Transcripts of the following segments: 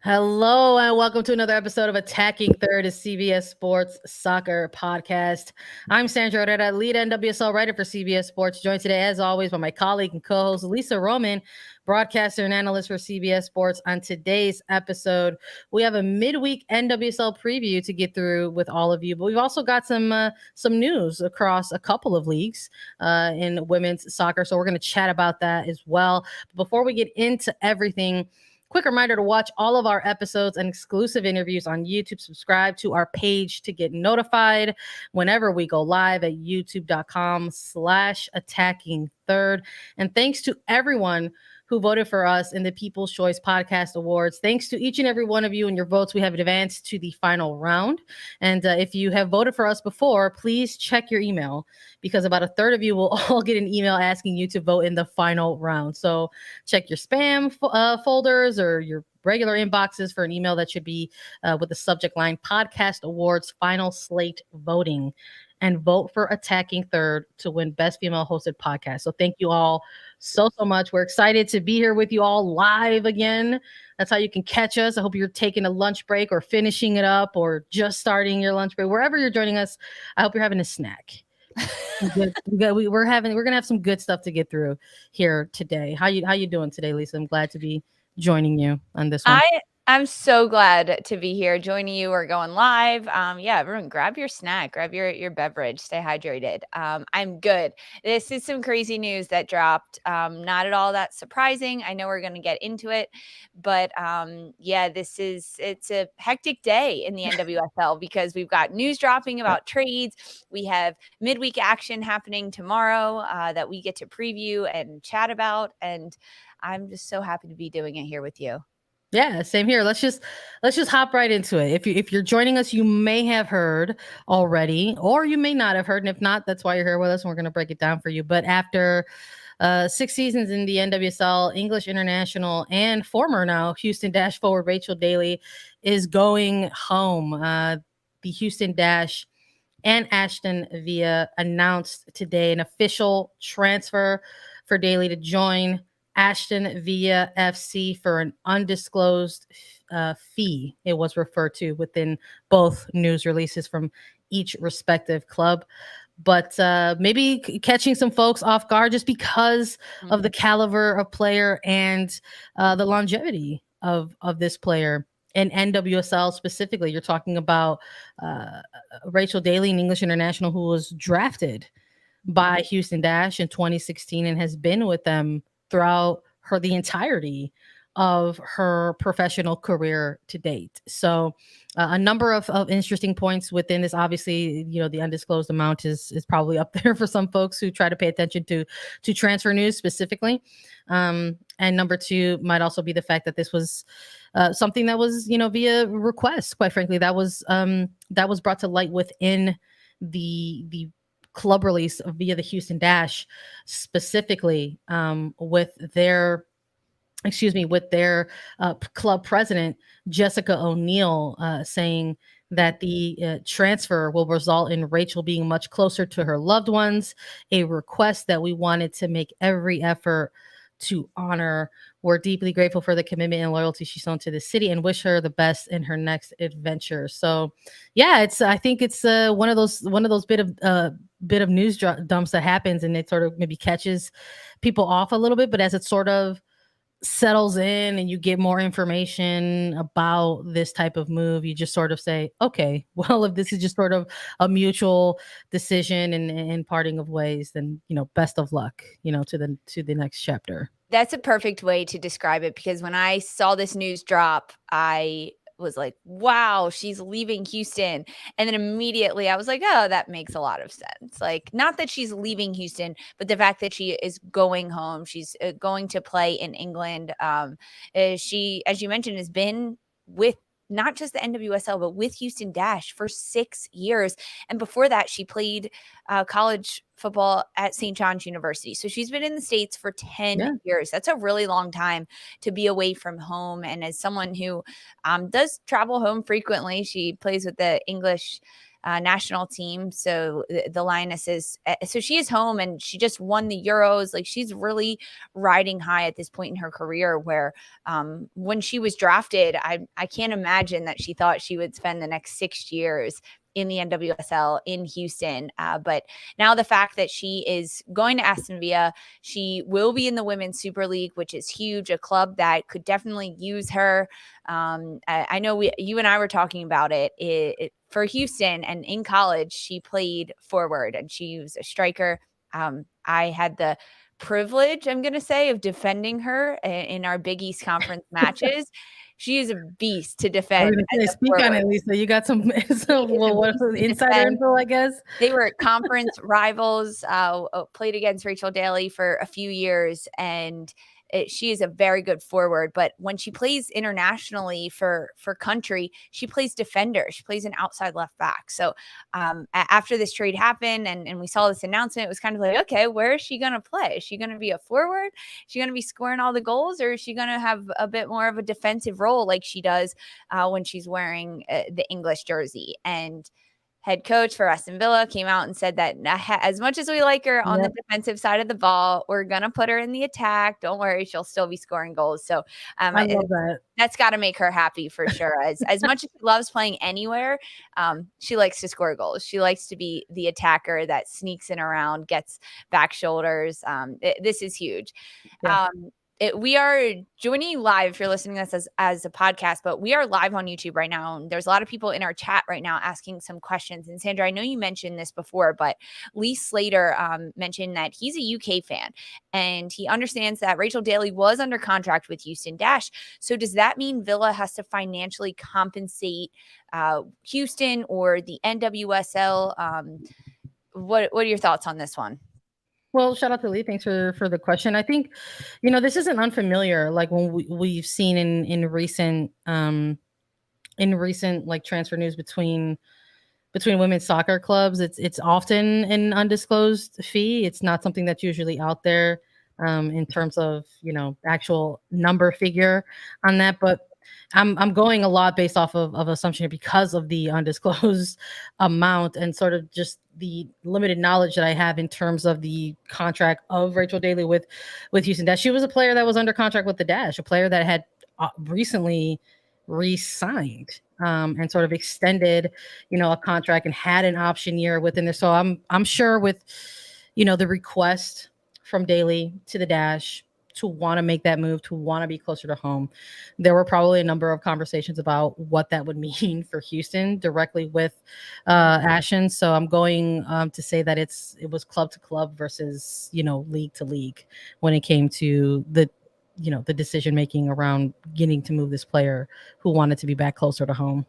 Hello and welcome to another episode of Attacking Third, a CBS Sports soccer podcast. I'm Sandra and Herrera, lead NWSL writer for CBS Sports, joined today as always by my colleague and co-host Lisa Roman, broadcaster and analyst for CBS Sports. On today's episode, we have a midweek NWSL preview to get through with all of you, but we've also got some news across a couple of leagues in women's soccer, so we're going to chat about that as well. But before we get into everything, quick reminder to watch all of our episodes and exclusive interviews on YouTube. Subscribe to our page to get notified whenever we go live at youtube.com/attacking third. And thanks to everyone who voted for us in the People's Choice Podcast Awards. Thanks to each and every one of you and your votes. We have advanced to the final round. And if you have voted for us before, please check your email because about a third of you will all get an email asking you to vote in the final round. So check your spam folders or your regular inboxes for an email that should be with the subject line Podcast Awards Final Slate Voting, and vote for Attacking Third to win Best Female Hosted Podcast. So thank you all so much. We're excited to be here with you all live again. That's how you can catch us. I hope you're taking a lunch break or finishing it up or just starting your lunch break. Wherever you're joining us, I hope you're having a snack. We're gonna have some good stuff to get through here today. How you doing today, Lisa? I'm glad to be joining you on this one. I'm so glad to be here joining you. We're going live. Yeah, everyone grab your snack, grab your beverage, stay hydrated. I'm good. This is some crazy news that dropped. Not at all that surprising. I know we're going to get into it, but yeah, it's a hectic day in the NWSL because we've got news dropping about trades. We have midweek action happening tomorrow that we get to preview and chat about, and I'm just so happy to be doing it here with you. Yeah, same here. Let's just hop right into it. If you're joining us, you may have heard already, or you may not have heard, and if not, that's why you're here with us, and we're going to break it down for you. But after 6 seasons in the NWSL, English international and former now Houston Dash forward Rachel Daly is going home. The Houston Dash and Aston Villa announced today an official transfer for Daly to join Aston Villa FC for an undisclosed fee. It was referred to within both news releases from each respective club. But maybe catching some folks off guard just because of the caliber of player and the longevity of this player. In NWSL specifically, you're talking about Rachel Daly, an English international who was drafted by Houston Dash in 2016 and has been with them throughout the entirety of her professional career to date. So a number of interesting points within this. Obviously, the undisclosed amount is probably up there for some folks who try to pay attention to transfer news specifically. And number two might also be the fact that this was something that was, via request, quite frankly, that was brought to light within the club release via the Houston Dash, specifically with their club president, Jessica O'Neill, saying that the transfer will result in Rachel being much closer to her loved ones, a request that we wanted to make every effort to honor. We're deeply grateful for the commitment and loyalty she's shown to the city and wish her the best in her next adventure. So yeah, I think it's one of those bit of news dumps that happens, and it sort of maybe catches people off a little bit, but as it sort of settles in and you get more information about this type of move, you just sort of say, okay, well, if this is just sort of a mutual decision and parting of ways, then best of luck to the next chapter. That's a perfect way to describe it, because when I saw this news drop, I was like, wow, she's leaving Houston. And then immediately I was like, oh, that makes a lot of sense. Like, not that she's leaving Houston, but the fact that she is going home. She's going to play in England. She, as you mentioned, has been with not just the NWSL, but with Houston Dash for 6 years. And before that, she played college football at St. John's University. So she's been in the States for 10 years. That's a really long time to be away from home. And as someone who does travel home frequently, she plays with the English national team. So the Lionesses, so she is home and she just won the Euros. Like, she's really riding high at this point in her career, where when she was drafted, I can't imagine that she thought she would spend the next 6 years in the NWSL in Houston. But now the fact that she is going to Aston Villa, she will be in the Women's Super League, which is huge, a club that could definitely use her. I know you and I were talking about it for Houston, and in college, she played forward and she was a striker. I had the privilege, I'm going to say, of defending her in our Big East Conference matches. She is a beast to defend. Speak on it, Lisa. You got some insider info, I guess. They were conference rivals, played against Rachel Daly for a few years, and she is a very good forward. But when she plays internationally for country, she plays defender. She plays an outside left back. So after this trade happened and we saw this announcement, it was kind of like, okay, where is she going to play? Is she going to be a forward? Is she going to be scoring all the goals, or is she going to have a bit more of a defensive role like she does when she's wearing the English jersey? And head coach for Aston Villa came out and said that as much as we like her on the defensive side of the ball, we're going to put her in the attack. Don't worry, she'll still be scoring goals. So I love that. That's got to make her happy for sure. As much as she loves playing anywhere, she likes to score goals. She likes to be the attacker that sneaks in around, gets back shoulders. This is huge. Yeah. We are joining you live if you're listening to this as a podcast, but we are live on YouTube right now. And there's a lot of people in our chat right now asking some questions. And Sandra, I know you mentioned this before, but Lee Slater mentioned that he's a UK fan and he understands that Rachel Daly was under contract with Houston Dash. So does that mean Villa has to financially compensate Houston or the NWSL? What are your thoughts on this one? Well, shout out to Lee. Thanks for the question. I think, this isn't unfamiliar. Like when we've seen in recent like transfer news between women's soccer clubs, it's often an undisclosed fee. It's not something that's usually out there in terms of actual number figure on that. But I'm going a lot based off of assumption because of the undisclosed amount and sort of just the limited knowledge that I have in terms of the contract of Rachel Daly with Houston Dash. She was a player that was under contract with the Dash, a player that had recently re-signed and sort of extended, a contract and had an option year within there. So I'm sure with, the request from Daly to the Dash to want to make that move, to want to be closer to home, there were probably a number of conversations about what that would mean for Houston directly with Ashen. So I'm going to say that it was club to club versus, league to league when it came to the decision making around getting to move this player who wanted to be back closer to home.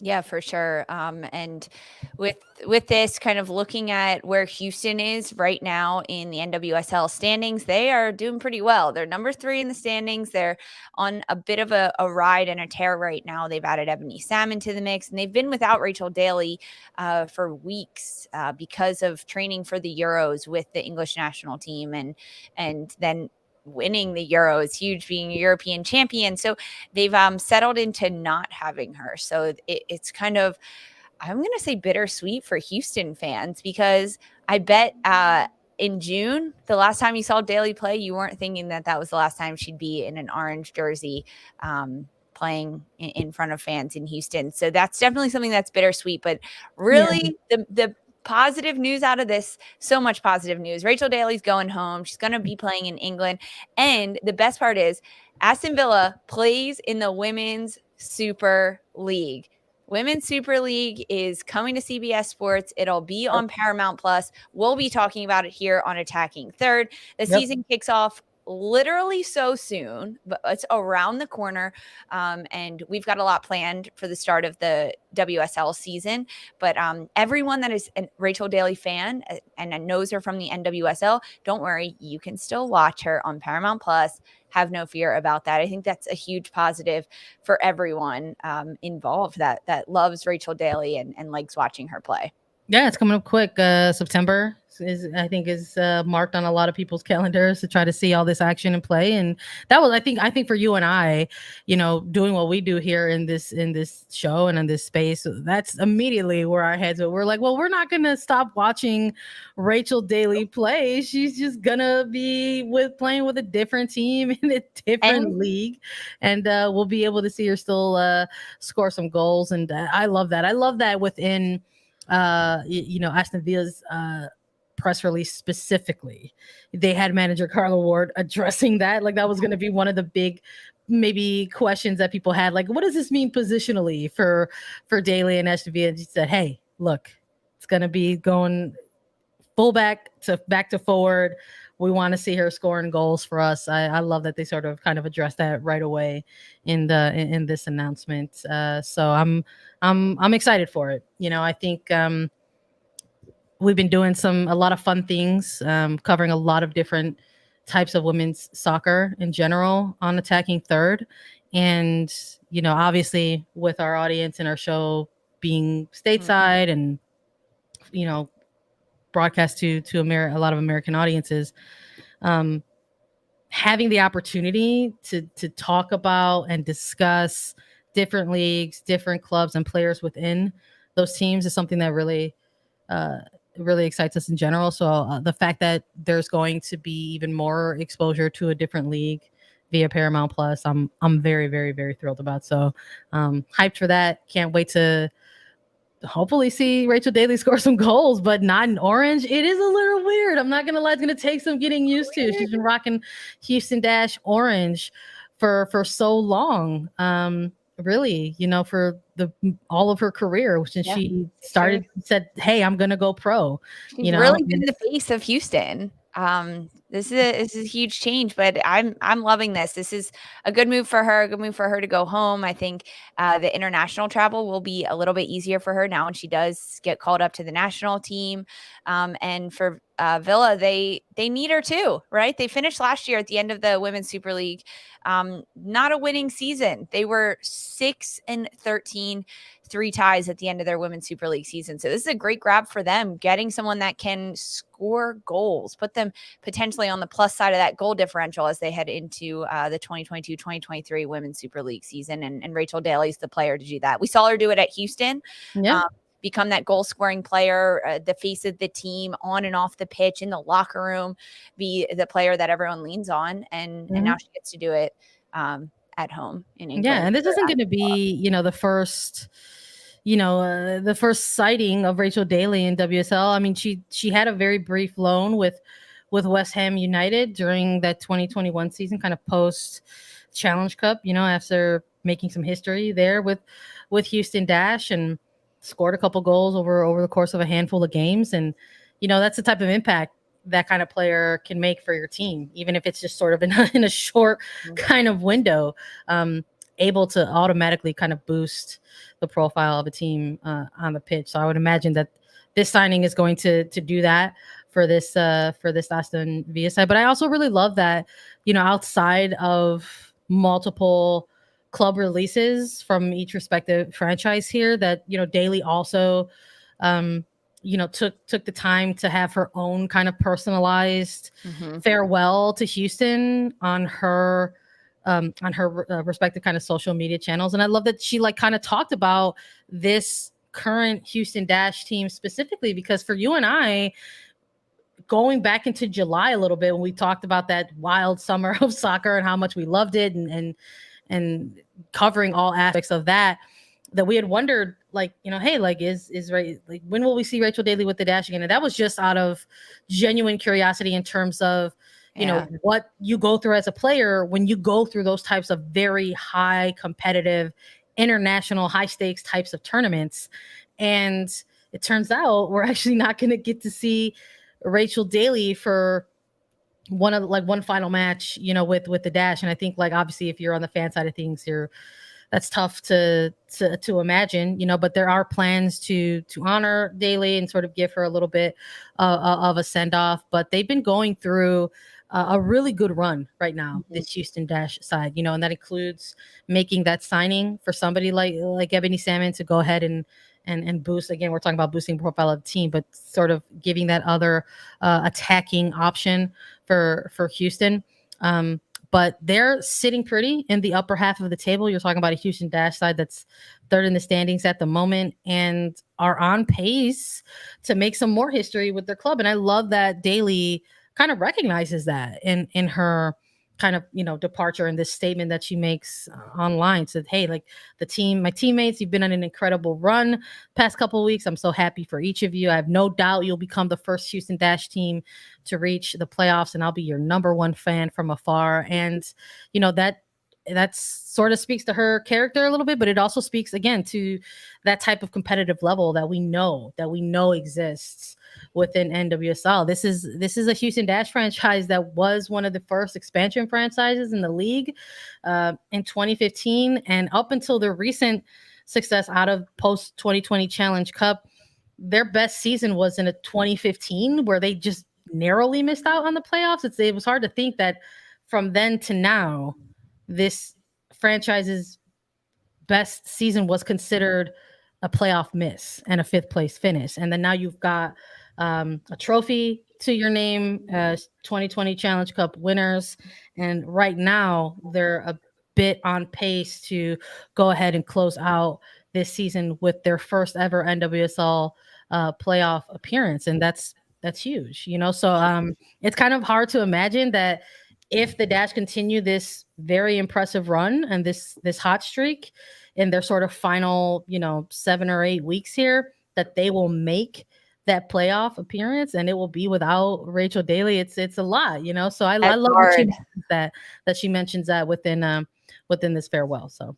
Yeah, for sure. And with this, kind of looking at where Houston is right now in the NWSL standings, they are doing pretty well. They're number 3 in the standings. They're on a bit of a ride and a tear right now. They've added Ebony Salmon to the mix, and they've been without Rachel Daly for weeks because of training for the Euros with the English national team, and then winning the Euro is huge, being a European champion. So they've settled into not having her. So it's kind of, I'm going to say bittersweet for Houston fans, because I bet in June, the last time you saw Daly play, you weren't thinking that was the last time she'd be in an orange jersey playing in front of fans in Houston. So that's definitely something that's bittersweet. But really, the positive news out of this, so much positive news. Rachel Daly's going home. She's going to be playing in England. And the best part is Aston Villa plays in the Women's Super League. Women's Super League is coming to CBS Sports. It'll be on Paramount Plus. We'll be talking about it here on Attacking Third. The season kicks off literally so soon, but it's around the corner. And we've got a lot planned for the start of the WSL season. But everyone that is a Rachel Daly fan and knows her from the NWSL, don't worry, you can still watch her on Paramount Plus. Have no fear about that. I think that's a huge positive for everyone involved that loves Rachel Daly and likes watching her play. Yeah, it's coming up quick. September is marked on a lot of people's calendars to try to see all this action and play. And that was, I think for you and I, doing what we do here in this show and in this space, that's immediately where our heads are. We're like, well, we're not gonna stop watching Rachel Daly play. She's just gonna be playing with a different team in a different league, and we'll be able to see her still score some goals. And I love that. I love that within Aston Villa's press release specifically. They had manager Carla Ward addressing that. Like that was going to be one of the big maybe questions that people had. Like, what does this mean positionally for Daly and Aston Villa? And she said, hey, look, it's going to be going fullback to back to forward. We want to see her scoring goals for us. I love that they sort of kind of addressed that right away in this announcement. So I'm excited for it. I think we've been doing a lot of fun things, covering a lot of different types of women's soccer in general on Attacking Third, and obviously with our audience and our show being stateside and broadcast to a lot of American audiences, having the opportunity to talk about and discuss different leagues, different clubs, and players within those teams is something that really excites us in general. So the fact that there's going to be even more exposure to a different league via Paramount Plus, I'm very, very, very thrilled about. So hyped for that. Can't wait to hopefully see Rachel Daly score some goals, but not in orange. It is a little weird. I'm not gonna lie, it's gonna take some getting used to. She's been rocking Houston Dash orange for so long. Really, for all of her career since she started, said, hey, I'm gonna go pro. She's really been the face of Houston. This is a huge change, but I'm loving this. This is a good move for her. A good move for her to go home. I think the international travel will be a little bit easier for her now when she does get called up to the national team. And for Villa, they need her too, right? They finished last year at the end of the Women's Super League, not a winning season. They were 6-13. 3 ties at the end of their Women's Super League season. So this is a great grab for them, getting someone that can score goals, put them potentially on the plus side of that goal differential as they head into the 2022-2023 Women's Super League season. And Rachel Daly's the player to do that. We saw her do it at Houston. Yeah. Become that goal scoring player, the face of the team on and off the pitch, in the locker room, be the player that everyone leans on. And now she gets to do it at home in England. Yeah. And this isn't going to be, the first sighting of Rachel Daly in WSL. I mean, she had a very brief loan with West Ham United during that 2021 season, kind of post Challenge Cup, after making some history there with Houston Dash, and scored a couple goals over the course of a handful of games. And, that's the type of impact that kind of player can make for your team, even if it's just sort of in a short kind of window, able to automatically kind of boost the profile of a team on the pitch. So I would imagine that this signing is going to do that for this Aston Villa side. But I also really love that, outside of multiple club releases from each respective franchise here, that, Daly also, took the time to have her own kind of personalized farewell to Houston on her respective kind of social media channels. And I love that she kind of talked about this current Houston Dash team specifically, because for you and I, going back into July a little bit, when we talked about that wild summer of soccer and how much we loved it, and covering all aspects of that we had wondered, hey, when will we see Rachel Daly with the Dash again? And that was just out of genuine curiosity in terms of what you go through as a player when you go through those types of very high competitive international high stakes types of tournaments. And it turns out we're actually not going to get to see Rachel Daly for one final match, with the Dash. And I think obviously if you're on the fan side of things, that's tough to imagine, but there are plans to honor Daly and sort of give her a little bit of a send off. But they've been going through a really good run right now, this Houston Dash side, and that includes making that signing for somebody like Ebony Salmon to go ahead and and boost. Again, we're talking about boosting profile of the team, but sort of giving that other attacking option for Houston. But they're sitting pretty in the upper half of the table. You're talking about a Houston Dash side that's third in the standings at the moment and are on pace to make some more history with their club. And I love that Daly kind of recognizes that in her kind of, departure in this statement that she makes online. Said, hey, like my teammates, you've been on an incredible run past couple of weeks. I'm so happy for each of you. I have no doubt you'll become the first Houston Dash team to reach the playoffs, and I'll be your number one fan from afar. And that sort of speaks to her character a little bit, but it also speaks again to that type of competitive level that we know exists within NWSL. This is a Houston Dash franchise that was one of the first expansion franchises in the league in 2015, and up until their recent success out of post 2020 Challenge Cup, their best season was in a 2015 where they just narrowly missed out on the playoffs. It was hard to think that from then to now, this franchise's best season was considered a playoff miss and a fifth place finish. And then now you've got a trophy to your name as 2020 Challenge Cup winners. And right now they're a bit on pace to go ahead and close out this season with their first ever NWSL playoff appearance. And that's huge, So it's kind of hard to imagine that if the Dash continue this very impressive run and this hot streak in their sort of final, 7 or 8 weeks here, that they will make that playoff appearance, and it will be without Rachel Daly. It's a lot, So I love that she mentions that within this farewell. So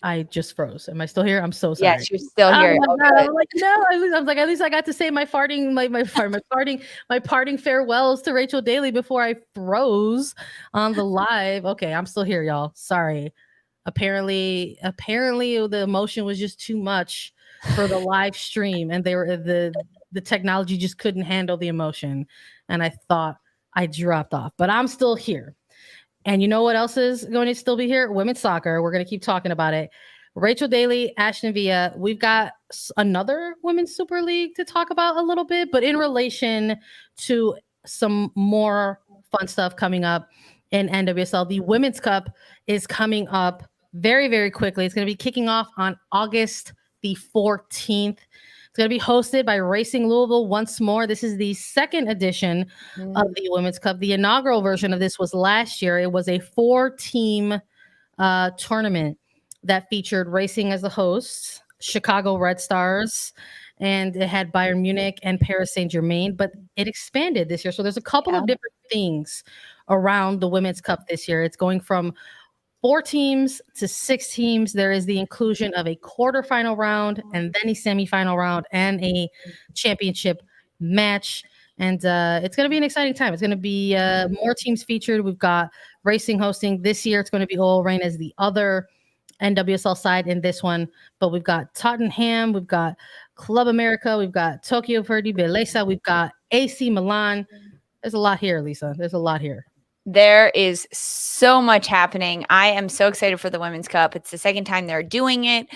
I just froze. Am I still here? I'm so sorry. Yes, you're still here. Oh I'm like, no, at least I got to say my parting farewells to Rachel Daly before I froze on the live. Okay, I'm still here, y'all. Sorry. Apparently the emotion was just too much for the live stream, and the technology just couldn't handle the emotion, and I thought I dropped off, but I'm still here. And you know what else is going to still be here? Women's soccer. We're going to keep talking about it. Rachel Daly, Aston Villa. We've got another Women's Super League to talk about a little bit, but in relation to some more fun stuff coming up in NWSL. The Women's Cup is coming up very, very quickly. It's going to be kicking off on August the 14th. It's going to be hosted by Racing Louisville once more. This is the second edition of the Women's Cup. The inaugural version of this was last year. It was a 4-team tournament that featured Racing as the hosts, Chicago Red Stars, and it had Bayern Munich and Paris Saint-Germain, but it expanded this year. So there's a couple of different things around the Women's Cup this year. It's going from 4 teams to 6 teams. There is the inclusion of a quarterfinal round and then a semifinal round and a championship match. And it's going to be an exciting time. It's going to be more teams featured. We've got Racing hosting this year. It's going to be Oil Reign as the other NWSL side in this one. But we've got Tottenham. We've got Club America. We've got Tokyo Verdy Belleza. We've got AC Milan. There's a lot here, Lisa. There's a lot here. There is so much happening. I am so excited for the Women's Cup. It's the second time they're doing it.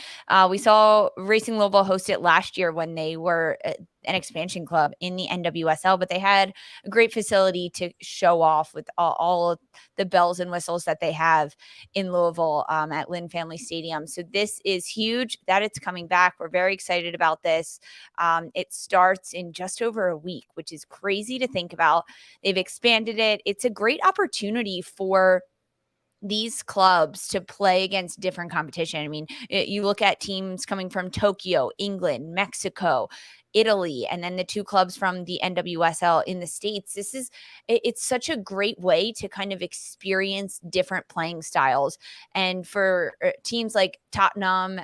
We saw Racing Louisville host it last year when they were an expansion club in the NWSL, but they had a great facility to show off with all of the bells and whistles that they have in Louisville at Lynn Family Stadium. So this is huge that it's coming back. We're very excited about this. It starts in just over a week, which is crazy to think about. They've expanded it. It's a great opportunity for these clubs to play against different competition. I mean, you look at teams coming from Tokyo, England, Mexico, Italy, and then the 2 clubs from the NWSL in the States. It's such a great way to kind of experience different playing styles. And for teams like Tottenham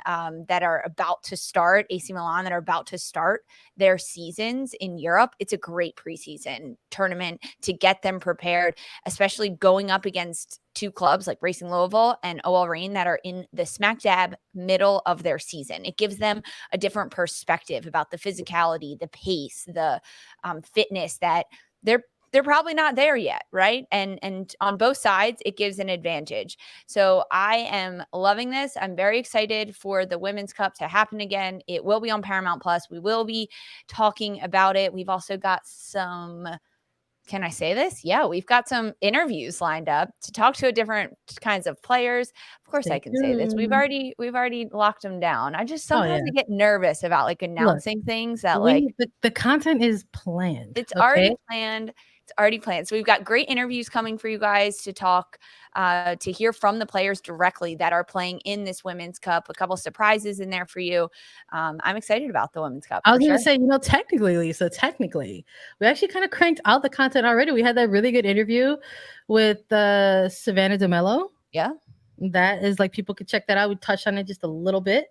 that are about to start, AC Milan that are about to start their seasons in Europe, it's a great preseason tournament to get them prepared, especially going up against 2 clubs like Racing Louisville and OL Reign that are in the smack dab middle of their season. It gives them a different perspective about the physicality, the pace, the fitness that they're they're probably not there yet, right? And on both sides, it gives an advantage. So I am loving this. I'm very excited for the Women's Cup to happen again. It will be on Paramount Plus. We will be talking about it. We've also got some, can I say this? Yeah, we've got some interviews lined up to talk to different kinds of players. Of course, I can say this. We've already locked them down. I just sometimes I get nervous about like announcing things that like the content is planned. It's already planned. It's already planned. So we've got great interviews coming for you guys to talk, to hear from the players directly that are playing in this Women's Cup. A couple surprises in there for you. I'm excited about the Women's Cup. I was going to say, technically, Lisa, we actually kind of cranked out the content already. We had that really good interview with Savannah DeMello. Yeah. That is like, people could check that out. We touched on it just a little bit,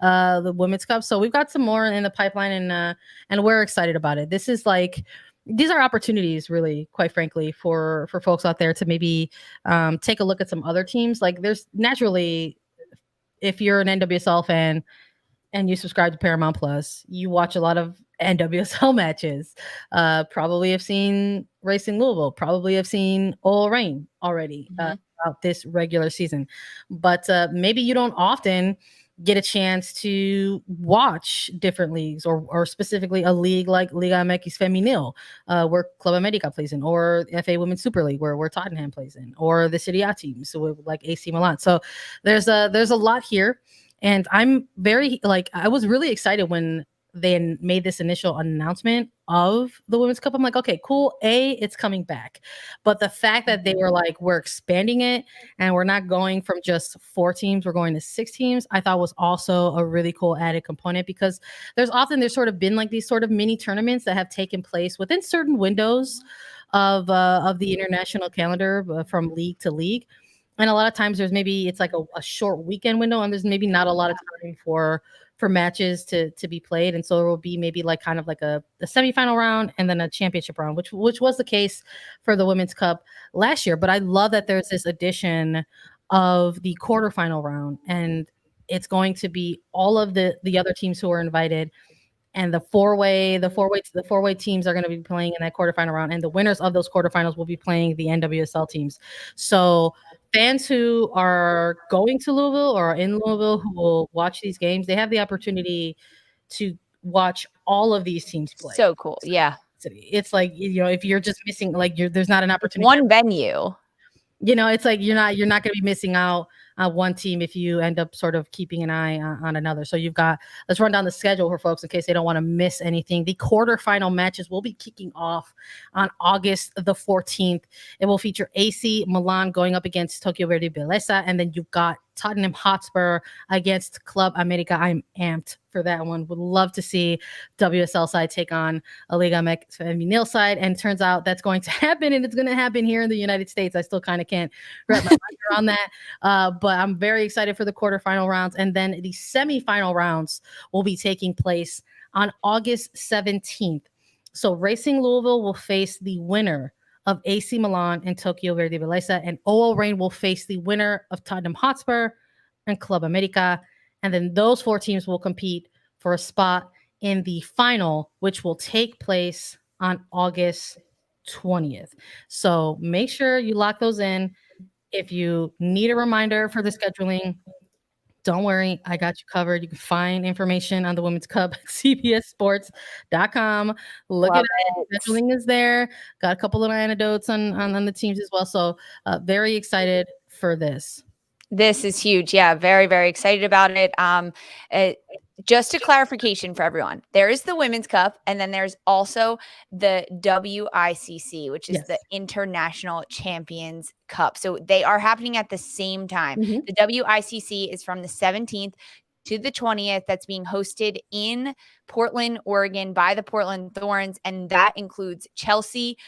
the Women's Cup. So we've got some more in the pipeline, and we're excited about it. This is like, these are opportunities, really, quite frankly, for folks out there to maybe take a look at some other teams. Like, there's naturally, if you're an NWSL fan and you subscribe to Paramount Plus, you watch a lot of NWSL matches. Probably have seen Racing Louisville. Probably have seen OL Reign already throughout this regular season. But maybe you don't often get a chance to watch different leagues, or specifically a league like Liga MX Femenil, where Club America plays in, or FA Women's Super League, where Tottenham plays in, or the Serie A teams, so like AC Milan. So there's a lot here. And I'm very, I was really excited when they made this initial announcement of the Women's Cup. I'm like, okay, cool. It's coming back. But the fact that they were like, we're expanding it and we're not going from just 4 teams, we're going to 6 teams, I thought was also a really cool added component, because there's sort of been like these sort of mini tournaments that have taken place within certain windows of the international calendar, from league to league. And a lot of times it's like a short weekend window, and there's maybe not a lot of time for matches to be played. And so there will be maybe like kind of like a semifinal round and then a championship round, which was the case for the Women's Cup last year. But I love that there's this addition of the quarterfinal round, and it's going to be all of the other teams who are invited. And the four-way teams are going to be playing in that quarterfinal round, and the winners of those quarterfinals will be playing the NWSL teams. So fans who are going to Louisville or are in Louisville who will watch these games, they have the opportunity to watch all of these teams play. So cool. Yeah. It's like, if you're just missing, like, there's not an opportunity. One venue. It's like you're not going to be missing out on one team if you end up sort of keeping an eye on another. So let's run down the schedule for folks in case they don't want to miss anything. The quarterfinal matches will be kicking off on August the 14th. It will feature AC Milan going up against Tokyo Verde Belleza, and then you've got Tottenham Hotspur against Club America. I'm amped for that one. Would love to see WSL side take on a Liga MX Femenil side, and turns out that's going to happen, and it's going to happen here in the United States. I still kind of can't wrap my mind around that, but I'm very excited for the quarterfinal rounds, and then the semifinal rounds will be taking place on August 17th. So Racing Louisville will face the winner of AC Milan and Tokyo Verde Belleza, and OL Reign will face the winner of Tottenham Hotspur and Club America. And then those 4 teams will compete for a spot in the final, which will take place on August 20th. So make sure you lock those in. If you need a reminder for the scheduling, don't worry, I got you covered. You can find information on the Women's Cup at cbssports.com. Look at it. Scheduling is there. Got a couple little anecdotes on the teams as well. So very excited for this. This is huge. Yeah, very, very excited about it. Just a clarification for everyone. There is the Women's Cup, and then there's also the WICC, which is the International Champions Cup. So they are happening at the same time. Mm-hmm. The WICC is from the 17th to the 20th. That's being hosted in Portland, Oregon by the Portland Thorns, and that includes Chelsea,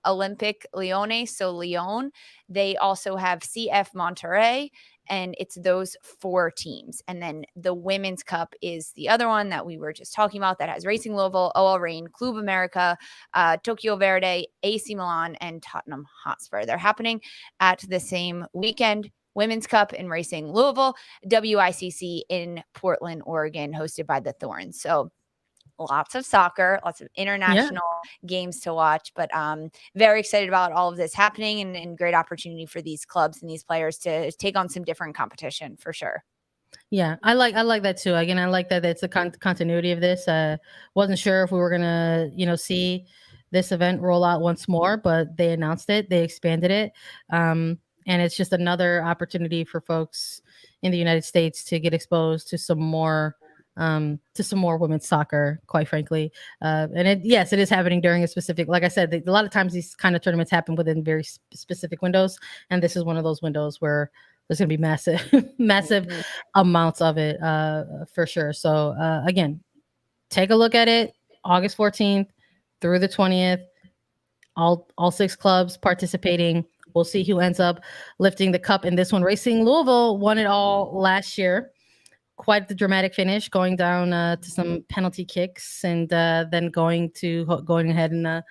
Olympic Lyonnais, so Lyon. They also have CF Monterrey, and it's those 4 teams. And then the Women's Cup is the other one that we were just talking about that has Racing Louisville, OL Reign, Club America, Tokyo Verde, AC Milan, and Tottenham Hotspur. They're happening at the same weekend. Women's Cup in Racing Louisville, WICC in Portland, Oregon, hosted by the Thorns. So lots of soccer, lots of international games to watch, but very excited about all of this happening and great opportunity for these clubs and these players to take on some different competition for sure. Yeah, I like that too. Again, I like that it's the continuity of this. Wasn't sure if we were gonna, see this event roll out once more, but they announced it, they expanded it, and it's just another opportunity for folks in the United States to get exposed to some more women's soccer, quite frankly. And it is happening during a specific, like I said, a lot of times these kind of tournaments happen within very specific windows, and this is one of those windows where there's going to be massive amounts of it for sure. So again, take a look at it. August 14th through the 20th. All 6 clubs participating. We'll see who ends up lifting the cup in this one. Racing Louisville won it all last year. Quite the dramatic finish, going down to some penalty kicks, and then going ahead and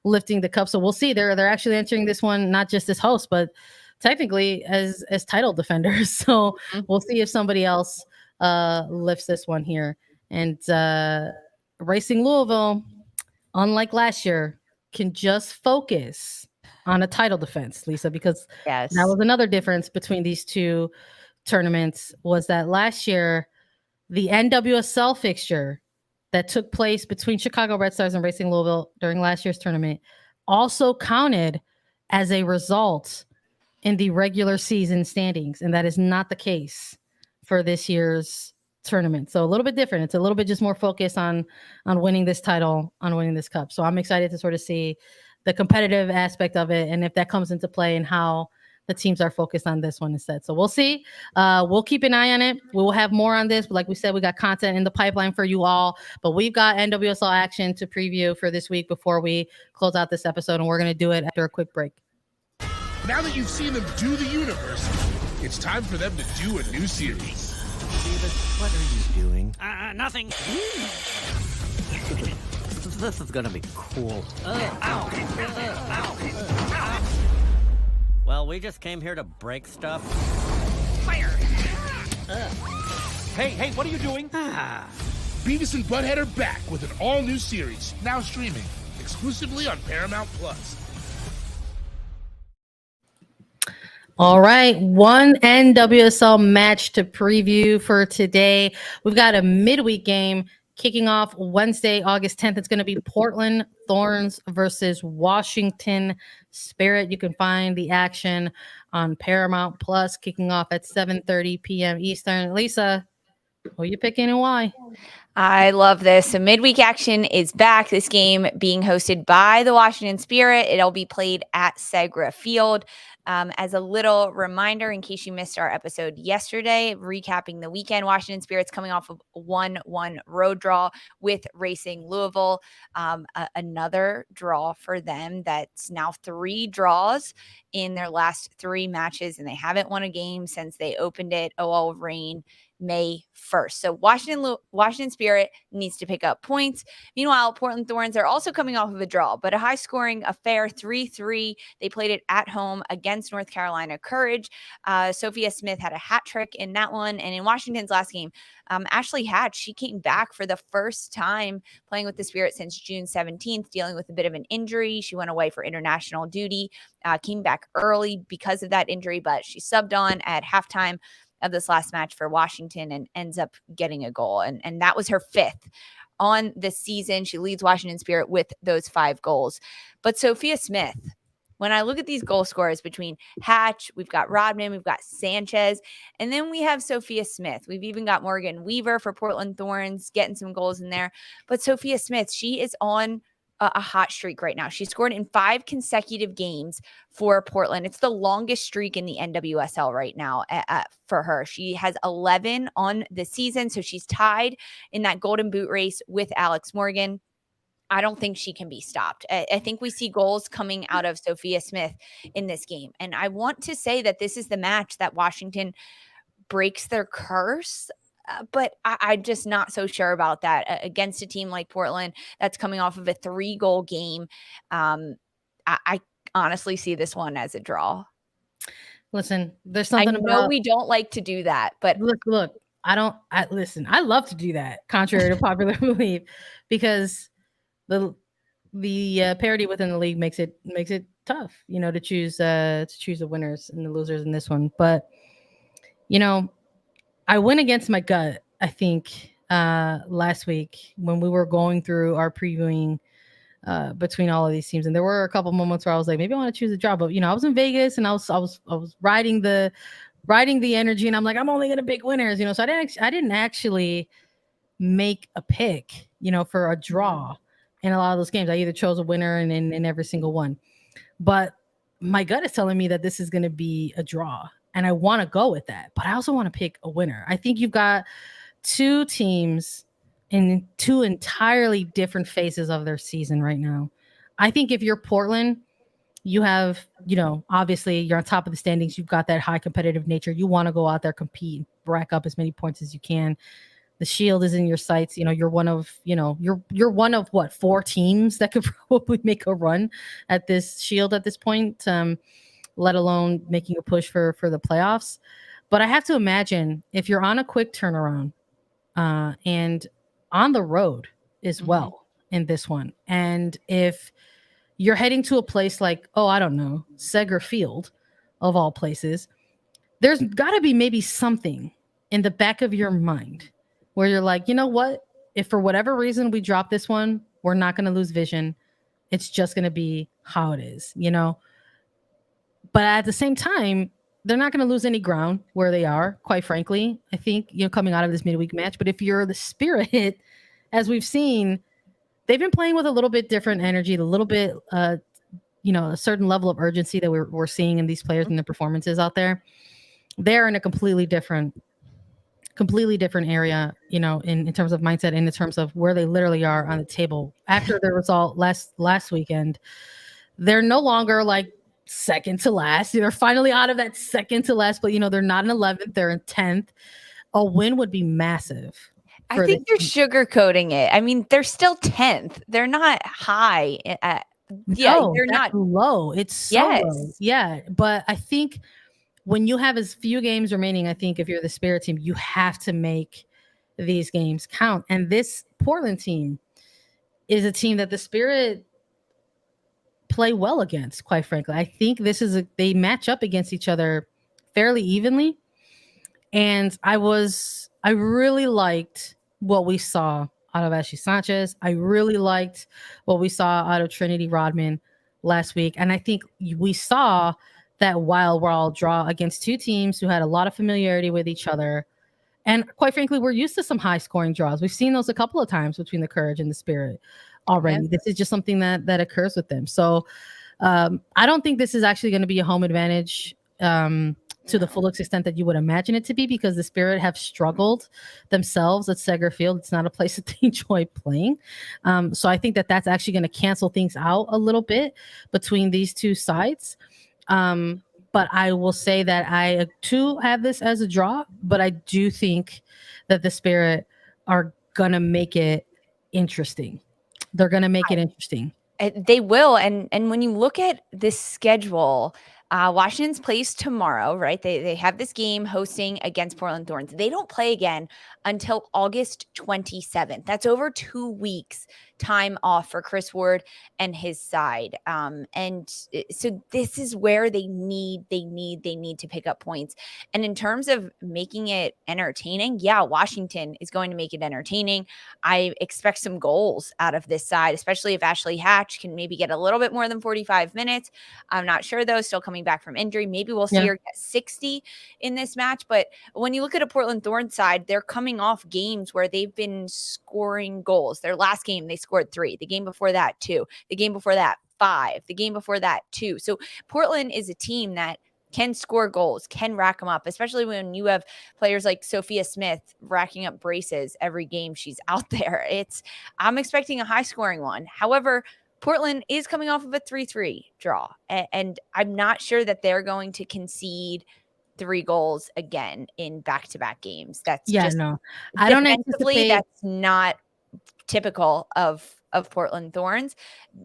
lifting the cup. So we'll see. They're actually entering this one not just as host, but technically as title defenders. So we'll see if somebody else lifts this one here. And Racing Louisville, unlike last year, can just focus on a title defense, Lisa, because that was another difference between these two tournaments, was that last year the NWSL fixture that took place between Chicago Red Stars and Racing Louisville during last year's tournament also counted as a result in the regular season standings, and that is not the case for this year's tournament. So a little bit different. It's a little bit just more focused on winning this title, on winning this cup. So I'm excited to sort of see the competitive aspect of it, and if that comes into play and how the teams are focused on this one instead. So we'll see. We'll keep an eye on it. We'll have more on this. But like we said, we got content in the pipeline for you all. But we've got NWSL action to preview for this week before we close out this episode, and we're going to do it after a quick break. Now that you've seen them do the universe, it's time for them to do a new series. David, what are you doing? Nothing. This is gonna be cool. Well, we just came here to break stuff. Fire! Hey, what are you doing? Beavis and Butthead are back with an all-new series, now streaming exclusively on Paramount Plus. All right, one NWSL match to preview for today. We've got a midweek game kicking off Wednesday, August 10th. It's going to be Portland Thorns versus Washington Spirit. You can find the action on Paramount Plus, kicking off at 7:30 p.m. Eastern. Lisa, who are you picking and why? I love this. So midweek action is back. This game being hosted by the Washington Spirit. It'll be played at Segra Field. As a little reminder, in case you missed our episode yesterday, recapping the weekend, Washington Spirit's coming off of 1-1 road draw with Racing Louisville. Another draw for them. That's now 3 draws in their last 3 matches, and they haven't won a game since they opened it. OL Reign May 1st. So Washington Spirit needs to pick up points. Meanwhile, Portland Thorns are also coming off of a draw, but a high-scoring affair, 3-3. They played it at home against North Carolina Courage. Sophia Smith had a hat trick in that one. And in Washington's last game, Ashley Hatch, she came back for the first time playing with the Spirit since June 17th, dealing with a bit of an injury. She went away for international duty, came back early because of that injury, but she subbed on at halftime of this last match for Washington and ends up getting a goal. And that was her 5th on the season. She leads Washington Spirit with those 5 goals. But Sophia Smith, when I look at these goal scorers between Hatch, we've got Rodman, we've got Sanchez, and then we have Sophia Smith. We've even got Morgan Weaver for Portland Thorns getting some goals in there. But Sophia Smith, she is on a hot streak right now. She scored in 5 consecutive games for Portland. It's the longest streak in the NWSL right now for her. She has 11 on the season, so she's tied in that Golden Boot race with Alex Morgan. I don't think she can be stopped. I think we see goals coming out of Sophia Smith in this game. And I want to say that this is the match that Washington breaks their curse. But I'm just not so sure about that against a team like Portland that's coming off of a 3-goal game. I honestly see this one as a draw. Listen, there's something I know we don't like to do that, but look, listen, I love to do that, contrary to popular belief, because the parity within the league makes it tough, to choose the winners and the losers in this one. But I went against my gut, I think, last week when we were going through our previewing between all of these teams, and there were a couple moments where I was like, maybe I want to choose a draw. But I was in Vegas and I was riding the energy, and I'm like, I'm only gonna pick winners, so I didn't actually make a pick, for a draw in a lot of those games. I either chose a winner in every single one, but my gut is telling me that this is going to be a draw, and I want to go with that, but I also want to pick a winner. I think you've got two teams in two entirely different phases of their season right now. I think if you're Portland, you have, obviously you're on top of the standings. You've got that high competitive nature. You want to go out there, compete, rack up as many points as you can. The Shield is in your sights. You're one of, you're one of what, 4 teams that could probably make a run at this Shield at this point, let alone making a push for the playoffs. But I have to imagine if you're on a quick turnaround and on the road as well in this one, and if you're heading to a place like, I don't know, Seger Field, of all places, there's got to be maybe something in the back of your mind where you're like, you know what? If for whatever reason we drop this one, we're not going to lose vision. It's just going to be how it is, But at the same time, they're not going to lose any ground where they are, quite frankly, I think, coming out of this midweek match. But if you're the Spirit, as we've seen, they've been playing with a little bit different energy, a little bit, a certain level of urgency that we're seeing in these players and the performances out there. They're in a completely different area, in terms of mindset and in terms of where they literally are on the table. After the result last weekend, they're no longer like second to last. They're finally out of that second to last, but they're not in 11th, they're in 10th. A win would be massive. I think you're sugarcoating it. I mean, they're still 10th. They're not high. They're not low. It's so low. Yeah, but I think when you have as few games remaining, I think if you're the Spirit team, you have to make these games count. And this Portland team is a team that the Spirit play well against, quite frankly. I think they match up against each other fairly evenly. And I really liked what we saw out of Ashley Sanchez. I really liked what we saw out of Trinity Rodman last week. And I think we saw that wild draw against two teams who had a lot of familiarity with each other. And quite frankly, we're used to some high scoring draws. We've seen those a couple of times between the Courage and the Spirit already. Yeah. This is just something that occurs with them. So I don't think this is actually going to be a home advantage to the fullest extent that you would imagine it to be, because the Spirit have struggled themselves at Seger Field. It's not a place that they enjoy playing. So I think that's actually going to cancel things out a little bit between these two sides. But I will say that I too have this as a draw, but I do think that the Spirit are going to make it interesting. They're going to make it interesting. They will. And when you look at this schedule, Washington's plays tomorrow, right? They have this game hosting against Portland Thorns. They don't play again until August 27th. That's over 2 weeks time off for Chris Ward and his side. And so this is where they need to pick up points. And in terms of making it entertaining, yeah, Washington is going to make it entertaining. I expect some goals out of this side, especially if Ashley Hatch can maybe get a little bit more than 45 minutes. I'm not sure though, still coming back from injury. Maybe we'll see her get 60 in this match. But when you look at a Portland Thorns side, they're coming off games where they've been scoring goals. Their last game, they scored 3. The game before that, 2. The game before that, 5. The game before that, 2. So Portland is a team that can score goals, can rack them up, especially when you have players like Sophia Smith racking up braces every game she's out there. I'm expecting a high scoring one. However, Portland is coming off of a 3-3 draw, and I'm not sure that they're going to concede 3 goals again in back-to-back games. That's I don't anticipate. That's not typical of of Portland Thorns,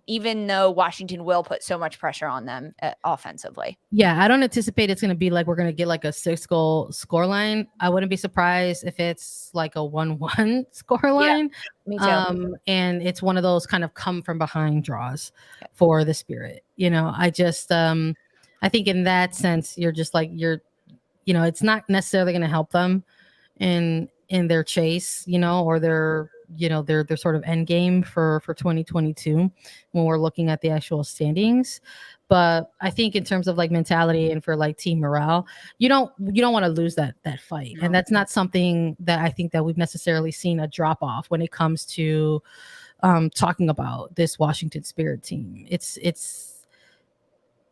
even though Washington will put so much pressure on them offensively. Yeah, I don't anticipate it's going to be like we're going to get like a 6-goal scoreline. I wouldn't be surprised if it's like a 1-1 scoreline. Me too. And it's one of those kind of come from behind draws for the Spirit. I just I think in that sense, you're just like it's not necessarily going to help them in their chase, or their their sort of end game for 2022 when we're looking at the actual standings. But I think in terms of like mentality and for like team morale, you don't want to lose that fight. No. And that's not something that I think that we've necessarily seen a drop off when it comes to talking about this Washington Spirit team. It's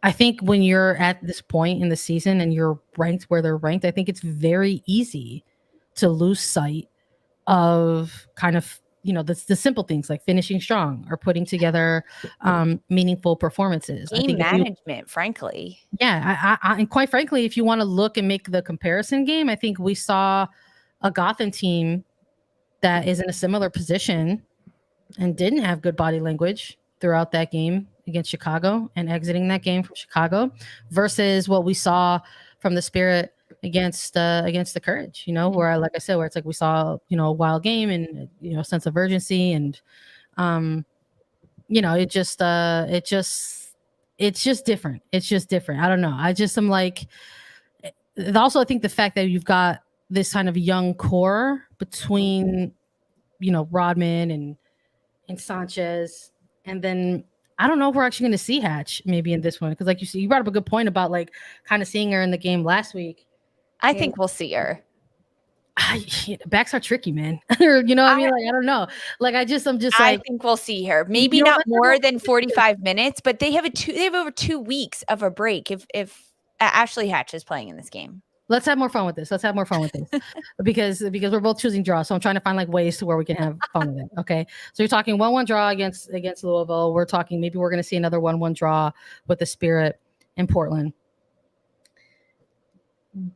I think when you're at this point in the season and you're ranked where they're ranked, I think it's very easy to lose sight of kind of the simple things like finishing strong or putting together meaningful performances. Game management, frankly. Yeah, and quite frankly, if you want to look and make the comparison game, I think we saw a Gotham team that is in a similar position and didn't have good body language throughout that game against Chicago and exiting that game from Chicago versus what we saw from the Spirit against the Courage, where, like I said, where it's like we saw, a wild game and, a sense of urgency and, it's just different. It's just different. I don't know. I'm like, also, I think the fact that you've got this kind of young core between, Rodman and Sanchez, and then I don't know if we're actually going to see Hatch maybe in this one. Cause like you brought up a good point about like kind of seeing her in the game last week. I think we'll see her. Backs are tricky, man. Or, what I mean? Like, I don't know. Like, I'm just I like, think we'll see her. Maybe not more than 45 minutes, but they have over 2 weeks of a break if Ashley Hatch is playing in this game. Let's have more fun with this. because we're both choosing draw. So I'm trying to find like ways to where we can have fun with it. Okay. So you're talking 1-1 draw against Louisville. We're talking maybe we're going to see another 1-1 draw with the Spirit in Portland.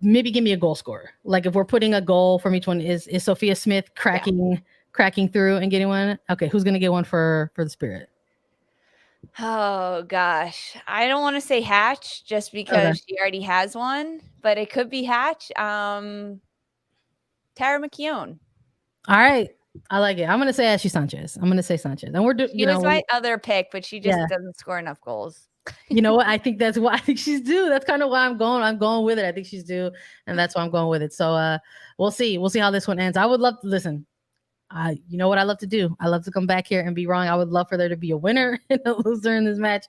Maybe give me a goal scorer. Like if we're putting a goal from each one, is Sophia Smith cracking through and getting one? Okay, who's gonna get one for the Spirit? Oh gosh, I don't want to say Hatch just because she already has one, but it could be Hatch. Tara McKeown. All right, I like it. I'm gonna say Ashley Sanchez. I'm gonna say Sanchez, and we're She was my other pick, but she just doesn't score enough goals. You know what? I think that's why I think she's due. That's kind of why I'm going with it. I think she's due, and that's why I'm going with it. So we'll see. We'll see how this one ends. I would love to listen. You know what I love to do? I love to come back here and be wrong. I would love for there to be a winner and a loser in this match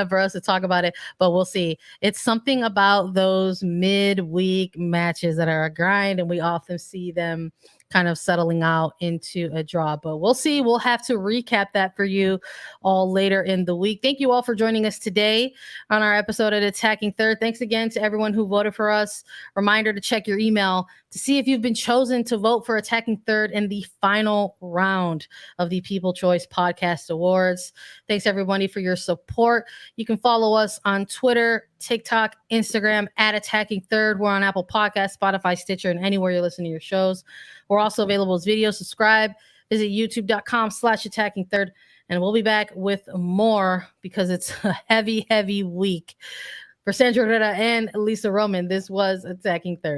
for us to talk about it, but we'll see. It's something about those midweek matches that are a grind, and we often see them kind of settling out into a draw, but we'll see. We'll have to recap that for you all later in the week. Thank you all for joining us today on our episode of Attacking Third. Thanks again to everyone who voted for us. Reminder to check your email to see if you've been chosen to vote for Attacking Third in the final round of the People Choice Podcast Awards. Thanks everybody for your support. You can follow us on Twitter, TikTok, Instagram at Attacking Third. We're on Apple Podcasts, Spotify, Stitcher, and anywhere you listen to your shows. We're also available as video. Subscribe. Visit youtube.com/Attacking Third. And we'll be back with more because it's a heavy, heavy week. For Sandra Herrera and Lisa Roman, this was Attacking Third.